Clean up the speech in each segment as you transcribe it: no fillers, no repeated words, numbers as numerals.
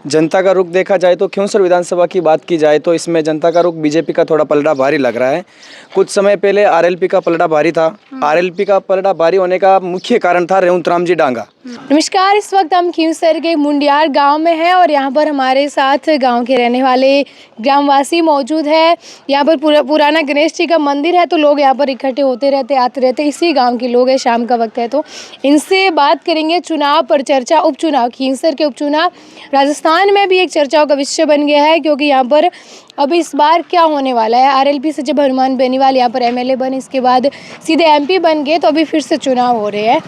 जनता का रुख देखा जाए तो क्योंसर विधानसभा की बात की जाए तो इसमें जनता का रुख बीजेपी का थोड़ा पलड़ा भारी लग रहा है। कुछ समय पहले आरएलपी का पलड़ा भारी था। आरएलपी का पलड़ा भारी होने का मुख्य कारण था रेवंत राम जी डांगा। नमस्कार, इस वक्त हम क्योंसर के मुंडियार गांव में हैं और यहाँ पर हमारे साथ गांव के रहने वाले ग्रामवासी मौजूद है। यहाँ पर पुराना गणेश जी का मंदिर है, तो लोग यहाँ पर इकट्ठे होते रहते आते रहते, इसी गांव के लोग हैं। शाम का वक्त है तो इनसे बात करेंगे चुनाव पर चर्चा। उपचुनाव, क्योंसर के उपचुनाव राजस्थान में भी एक चर्चाओं का विषय बन गया है, क्योंकि यहाँ पर अब इस बार क्या होने वाला है। आरएलपी से जब हनुमान बेनीवाल यहाँ पर एमएलए बने, इसके बाद सीधे एमपी बन गए, तो अभी फिर से चुनाव हो रहे हैं।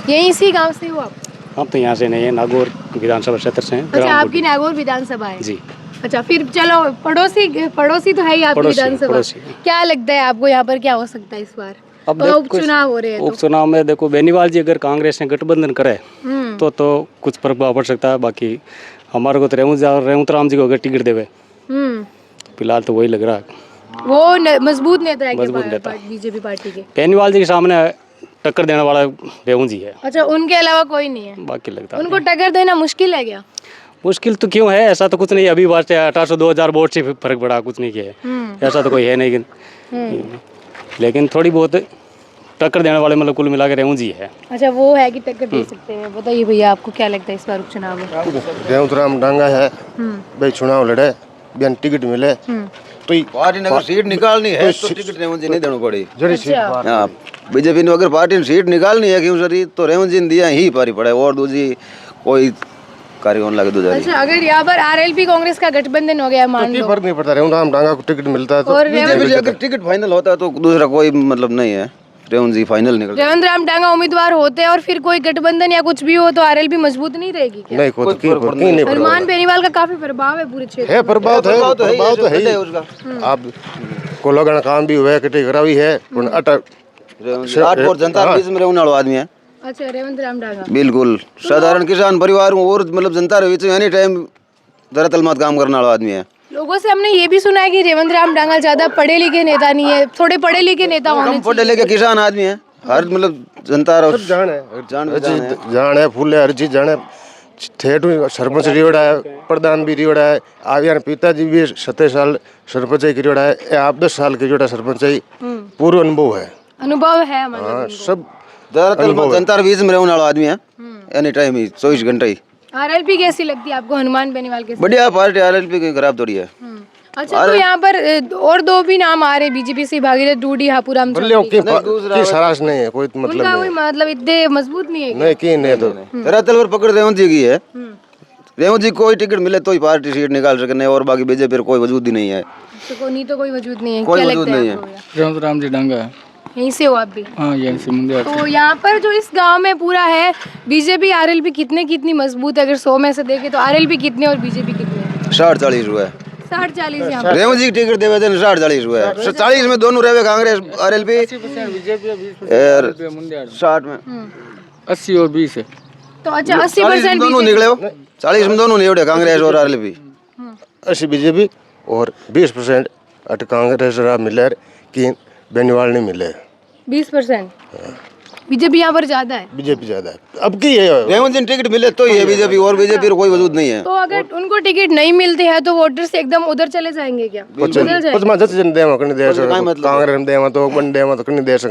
यही इसी गांव से हो आप? हम तो यहाँ से नहीं है, नागौर विधानसभा क्षेत्र से हैं। अच्छा, आपकी नागौर विधानसभा है जी। अच्छा, फिर चलो पड़ोसी तो है ही आपकी विधानसभा। क्या लगता है आपको यहाँ पर क्या हो सकता है इस बार? अब तो उपचुनाव हो रहे हैं, उपचुनाव में देखो बेनीवाल जी अगर कांग्रेस से गठबंधन करे तो कुछ प्रभाव पड़ सकता है। बाकी हमारे को तो रेवंत राम जी को अगर टिकट देवे फिलहाल तो वही लग रहा है। वो मजबूत नेता है बीजेपी पार्टी के। बेनीवाल जी के सामने टक्कर देने वाला रेवंत जी है। अच्छा, उनके अलावा कोई नहीं है? बाकी लगता है उनको टक्कर देना मुश्किल है क्या? मुश्किल तो क्यों है, ऐसा तो कुछ नहीं। अभी बात 1800-2000 वोट से फर्क पड़ा, कुछ नहीं किया है, ऐसा तो कोई है नहीं। लेकिन थोड़ी बहुत टक्कर देने वाले मतलब कुल मिला के रेवंत जी है। अच्छा, वो है कि टक्कर दे सकते हैं। बताइए भैया, आपको क्या लगता है इस बार उपचुनाव में? रेवंत राम डांगा है भाई, चुनाव लड़े बिन टिकट मिले तो पार्टी ने अगर सीट निकालनी है तो टिकट रेवंत जी नहीं देनी पड़ी। अच्छा। हाँ, बीजेपी ने अगर पार्टी ने सीट निकालनी है क्यों तो रेवंत जी ने दिया ही पारी पड़े, और दूसरी कोई कार्य होने लगे दूसरी। अच्छा, अगर यहाँ पर आरएलपी कांग्रेस का गठबंधन हो गया मान लो, फर्क नहीं पड़ता, रेवंत राम डांगा को टिकट मिलता है तो बीजेपी अगर टिकट फाइनल होता है तो दूसरा कोई मतलब नहीं है, रेवंत जी फाइनल निकल। रेवंत राम डांगा उम्मीदवार होते हैं और फिर कोई गठबंधन या कुछ भी हो तो आरएलपी मजबूत नहीं रहेगी क्या? नहीं, कोई नहीं। हनुमान बेनीवाल का काफी प्रभाव है पूरे क्षेत्र है, प्रभाव तो है उसका। आप को लगन काम भी हुआ है, कटी करावी है, 8 जनता बीच में रहने वाला आदमी है। अच्छा, रेवंत राम डांगा बिल्कुल साधारण किसान परिवार में और मतलब जनता बीच में एनी टाइम धरातल मत काम करने वाला आदमी है। लोगों से हमने ये भी सुना है कि रेवंत राम डांगा ज्यादा पढ़े लिखे नेता नहीं है, थोड़े पढ़े लिखे नेता होने चाहिए। पढ़े लिखे किसान आदमी है, हर मतलब जनता जान है फूल है, हर चीज जाने। ठेठ सरपंच रियोड़ा है, प्रधान भी रियोड़ा है, आगे पिताजी भी 27 साल सरपंच रियोड़ा है, आप 10 साल के रियोड़ा सरपंच है, पूरा अनुभव है। अनुभव है मतलब। हाँ, सब जनता बीच में रहने वाला आदमी है, एनी टाइम ही 24 घंटे ही। आरएलपी कैसी लगती है आपको हनुमान बेनीवाल के? बढ़िया पार्टी, आरएलपी की खराब थोड़ी है। अच्छा, तो यहाँ पर और दो भी नाम आ रहे बीजेपी से, भागीरथ डूडी, हापूराम चौधरी। की सरास नहीं है, कोई मतलब उनका कोई मतलब इतने मजबूत नहीं है क्या? नहीं की नहीं तो धरातल पर पकड़ रेवंत जी की है। रेवंत जी कोई टिकट मिले तो ही पार्टी सीट निकाल सकते, और बाकी बीजेपी पर कोई वजूद ही नहीं है। तो कोई वजूद नहीं है, कोई क्या वजूद लगता नहीं है है। आपको? रेवंत राम जी डांगा है। यहीं से हो आप भी? हाँ, यहीं से मुंडियार। तो यहाँ पर जो इस गांव में पूरा है बीजेपी आरएलपी कितनी मजबूत है? अगर 100 में से देखे तो आरएलपी कितने और बीजेपी कितने? 60-40 हुआ है। 60-40 यहाँ पर। रेवंत जी टिकट देवे थे 60-40 हुआ है। 40 में दोनों रहे कांग्रेस आरएलपी, 60 में 80 और 20 है। तो अच्छा, 80% दोनों निकले हो, 40 में दोनों निकले कांग्रेस और आरएलपी। 80 बीजेपी और 20% अट कांग्रेस मिले कि बेनीवाल नहीं मिले। 20% बीजेपी यहाँ पर ज्यादा है। बीजेपी ज्यादा है अब की है। रेवंत जी टिकट मिले तो ही है बीजेपी, और बीजेपी कोई वजूद नहीं है। तो अगर उनको टिकट नहीं मिलते हैं तो वोटर्स एकदम उधर चले जाएंगे क्या?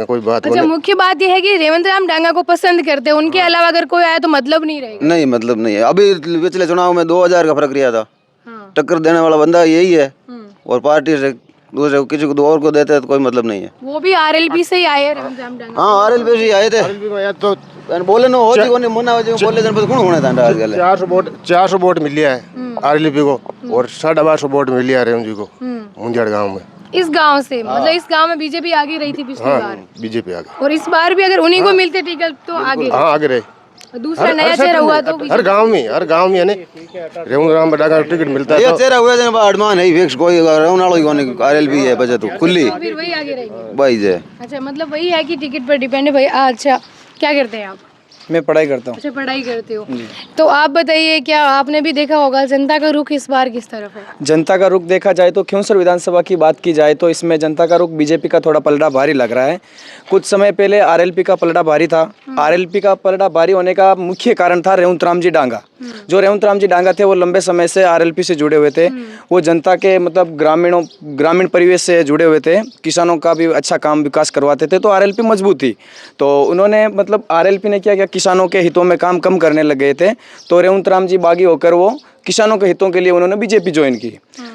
कोई बात अच्छा, मुख्य बात यह है कि रेवंत राम डांगा को पसंद करते हैं, उनके अलावा अगर कोई आया तो मतलब नहीं रहेगा। नहीं, मतलब नहीं है। अभी पिछले चुनाव में 2000 का फर्क रहा था। टक्कर देने वाला बंदा यही है, और पार्टी से दूसरे किसी को और को देते हैं तो कोई मतलब नहीं है। वो भी आरएलपी से ही आए हैं रेवंत राम डांगा। हाँ, आरएलपी से आए थे तो बोले ना होती कोनी मुन्ना हो बोले जन पर कौन होने था आज गले 400 वोट मिलिया है आरएलपी को, और 1250 वोट मिलिया रेवंत जी को मुंडियार गांव में। इस गांव से मतलब इस गांव में बीजेपी आगे रही थी पिछली बार, बीजेपी आगे, और इस बार भी अगर उन्हीं को मिलते टिकट तो आगे। हाँ, आगे रहे। दूसरा नया चेहरा हुआ तो हर गांव में यानी रेवंत राम डांगा टिकट मिलता है। ये चेहरा हुआ जन अडमान है फिक्स, कोई रहने वाला कोनी आरएलपी है बचे तो खुली फिर वही आगे रहेंगे भाई जे। अच्छा, मतलब वही है कि टिकट पर डिपेंड है भाई। अच्छा, क्या करते हैं आप? मैं पढ़ाई करता हूँ। अच्छा, पढ़ाई करते हो। तो आप बताइए, क्या आपने भी देखा होगा जनता का रुख इस बार किस तरफ है? जनता का रुख देखा जाए तो क्योंसर विधानसभा की बात की जाए तो इसमें जनता का रुख बीजेपी का थोड़ा पलड़ा भारी लग रहा है। कुछ समय पहले आरएलपी का पलड़ा भारी था। आरएलपी का पलड़ा भारी होने का मुख्य कारण था रेवंत राम जी डांगा। जो रेवंत राम जी डांगा थे वो लंबे समय से आरएलपी से जुड़े हुए थे। वो जनता के मतलब ग्रामीण परिवेश से जुड़े हुए थे, किसानों का भी अच्छा काम विकास करवाते थे, तो आरएलपी मजबूत थी। तो उन्होंने मतलब आरएलपी ने क्या किया, किसानों के हितों में काम कम करने लग गए थे, तो रेवंत राम जी बागी होकर वो किसानों के हितों के लिए उन्होंने बीजेपी ज्वाइन की।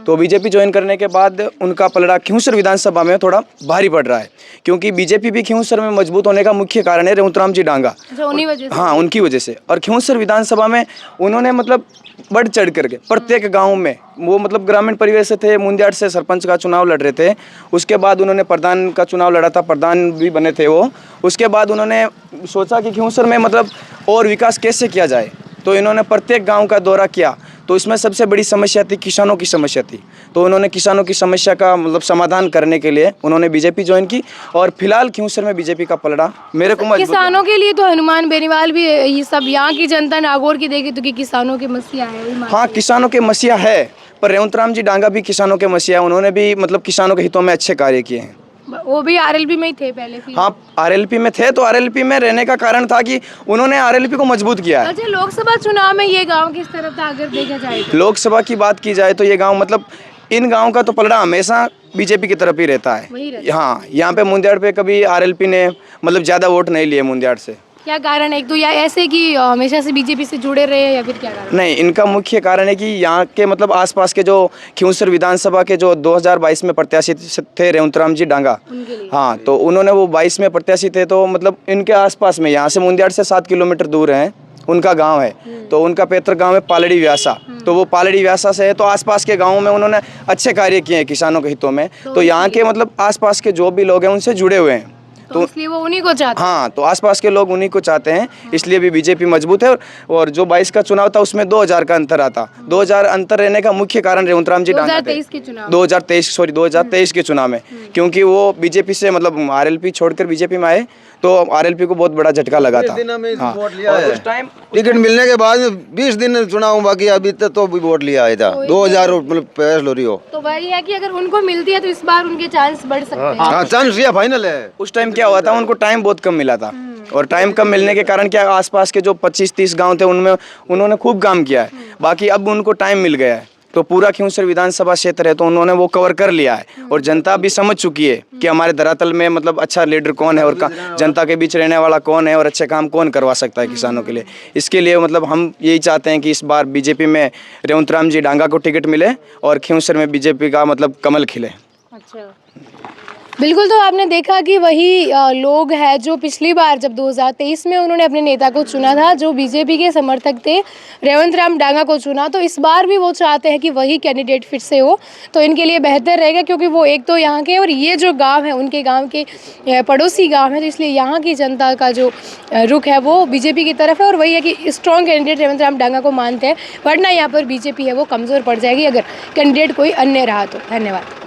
तो बीजेपी ज्वाइन करने के बाद उनका पलड़ा खिंवसर विधानसभा में थोड़ा भारी पड़ रहा है, क्योंकि बीजेपी भी खिंवसर में मजबूत होने का मुख्य कारण है रेवंत राम जी डांगा। उन्हीं वजह से। हाँ, उनकी वजह से। और खिंवसर विधानसभा में उन्होंने मतलब बढ़ चढ़ करके प्रत्येक गांव में, वो मतलब ग्रामीण परिवेश से थे, मुंदियाट से सरपंच का चुनाव लड़ रहे थे, उसके बाद उन्होंने प्रधान का चुनाव लड़ा था, प्रधान भी बने थे वो। उसके बाद उन्होंने सोचा कि खिंवसर में मतलब और विकास कैसे किया जाए, तो इन्होंने प्रत्येक गांव का दौरा किया। तो इसमें सबसे बड़ी समस्या थी किसानों की समस्या थी, तो उन्होंने किसानों की समस्या का मतलब समाधान करने के लिए उन्होंने बीजेपी ज्वाइन की। और फिलहाल खिंवसर में बीजेपी का पलड़ा मेरे को मजबूत किसानों के लिए तो हनुमान बेनीवाल भी, ये सब यहाँ की जनता नागौर की देगी तो कि किसानों की मसीहा है, वही मानते हाँ, किसानों के मसीहा है, पर रेवंत राम जी डांगा भी किसानों के मसीहा है। उन्होंने भी मतलब किसानों के हितों में अच्छे कार्य किए हैं। हैं। वो भी आरएलपी में ही थे पहले फिर। हाँ, आरएलपी में थे, तो आरएलपी में रहने का कारण था कि उन्होंने आरएलपी को मजबूत किया है। अच्छा, लोकसभा चुनाव में ये गांव किस तरफ था अगर देखा जाए तो? लोकसभा की बात की जाए तो ये गांव मतलब इन गांव का तो पलड़ा हमेशा बीजेपी की तरफ ही रहता वही है। रहता हाँ, यहाँ पे मुंदियाट पे कभी आरएलपी ने मतलब ज़्यादा वोट नहीं लिए मुंदियाट से। क्या कारण है? एक तो या ऐसे कि हमेशा से बीजेपी से जुड़े रहे हैं, या फिर क्या कारण? नहीं, इनका मुख्य कारण है कि यहाँ के मतलब आसपास के जो खिंवसर विधानसभा के जो 2022 में प्रत्याशी थे रेवंत राम जी डांगा, उनके लिए। हाँ, तो उन्होंने वो 22 में प्रत्याशी थे, तो मतलब इनके आसपास में, यहाँ से मुंदियाट से 7 किलोमीटर दूर है उनका गांव है। तो उनका पैतृक गांव है पालड़ी व्यासा, तो वो पालड़ी व्यासा से है, तो आसपास के गांवों में उन्होंने अच्छे कार्य किए हैं किसानों के हितों में। तो यहाँ के मतलब आसपास के जो भी लोग हैं उनसे जुड़े हुए हैं, तो इसलिए वो उन्हीं को चाहते हैं। हाँ, तो आसपास के लोग उन्हीं को चाहते हैं, इसलिए भी बीजेपी मजबूत है। और जो 22 का चुनाव था उसमें 2000 का अंतर आता, 2000 अंतर रहने का मुख्य कारण रेवंत राम जी डांगा थे। 2023 के चुनाव 2023 के चुनाव में, क्योंकि वो बीजेपी से मतलब आरएलपी छोड़कर बीजेपी में आए, तो आरएलपी को बहुत बड़ा झटका लगा था। हाँ, वोट लिया है। उस टाइम टिकट मिलने के बाद 20 दिन चुनाव बाकी, अभी तक तो भी वोट लिया आया था। 2000 मतलब पैस लो रही हो, तो वही है कि अगर उनको मिलती है तो इस बार उनके चांस बढ़ सकते हैं। हाँ, चांस या फाइनल है। उस टाइम क्या हुआ था, उनको टाइम बहुत कम मिला था, और टाइम कम मिलने के कारण क्या आसपास के जो 25-30 गांव थे उनमें उन्होंने खूब काम किया है। बाकी अब उनको टाइम मिल गया है, तो पूरा खिंवसर विधानसभा क्षेत्र है तो उन्होंने वो कवर कर लिया है। और जनता भी समझ चुकी है कि हमारे धरातल में मतलब अच्छा लीडर कौन है, और जनता के बीच रहने वाला कौन है, और अच्छे काम कौन करवा सकता है किसानों के लिए। इसके लिए मतलब हम यही चाहते हैं कि इस बार बीजेपी में रेवंत राम जी डांगा को टिकट मिले और खिंवसर में बीजेपी का मतलब कमल खिले। अच्छा, बिल्कुल। तो आपने देखा कि वही लोग हैं जो पिछली बार जब 2023 में उन्होंने अपने नेता को चुना था, जो बीजेपी के समर्थक थे, रेवंत राम डांगा को चुना, तो इस बार भी वो चाहते हैं कि वही कैंडिडेट फिर से हो, तो इनके लिए बेहतर रहेगा, क्योंकि वो एक तो यहाँ के और ये जो गांव है उनके गांव के पड़ोसी गांव है, तो इसलिए यहाँ की जनता का जो रुख है वो बीजेपी की तरफ है। और वही है कि स्ट्रॉन्ग कैंडिडेट रेवंत राम डांगा को मानते हैं, वरना यहाँ पर बीजेपी है वो कमज़ोर पड़ जाएगी अगर कैंडिडेट कोई अन्य रहा तो। धन्यवाद।